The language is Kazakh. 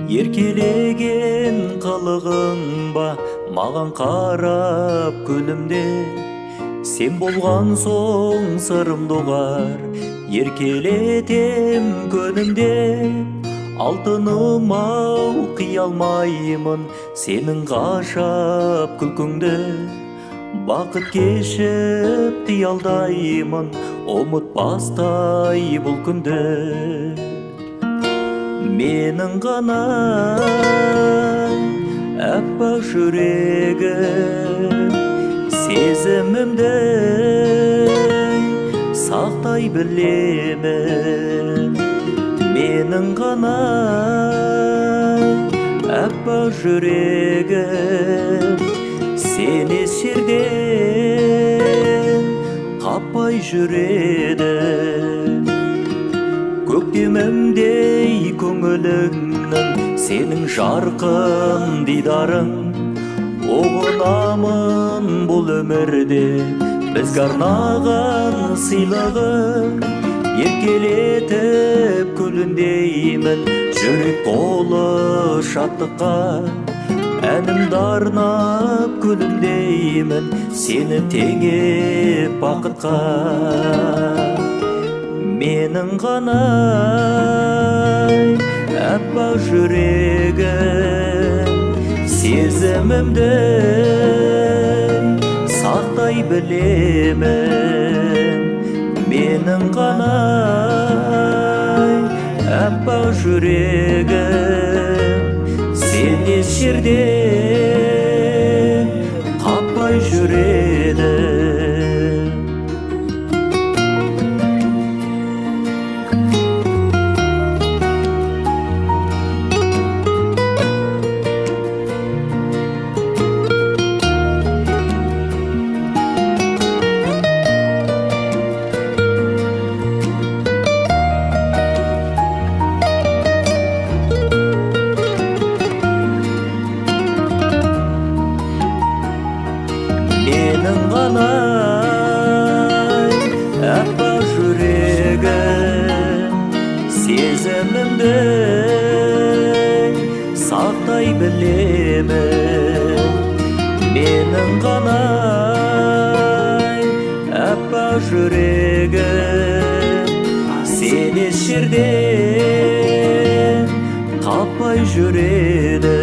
еркелеген қылығың ба маған қарап күлімде, сен болған соң сырымды ұғар, еркелетем көнімде. Алтыным ау, қия алмаймын сенің ғажап күлкіңді, бақыт кешіп қиялдаймын ұмытпастай бұл күнді. Менің ғана әппақ жүрегім сезімімді сақтай білемін. Менің ғана әппақ жүрегім сені жерден қаппай жүреді. Көктемімдей көңіліңнің сенің жарқын дидарың, оғынамын бұл өмірде бізге арнаған сыйлығың. Еркелетіп күліндеймін жүрек толы шаттыққа, әнімді арнап күлімдеймін сені теңеп бақытқа. Менің ғана әппақ жүрегім сезімімді сақтай білемін. Менің ғана әппақ жүрегім сені жерден қаппай жүреді. Менің ғана әппақ жүрегім сезімімді сақтай білемін. Менің ғана әппақ жүрегім сені жерден қаппай жүреді.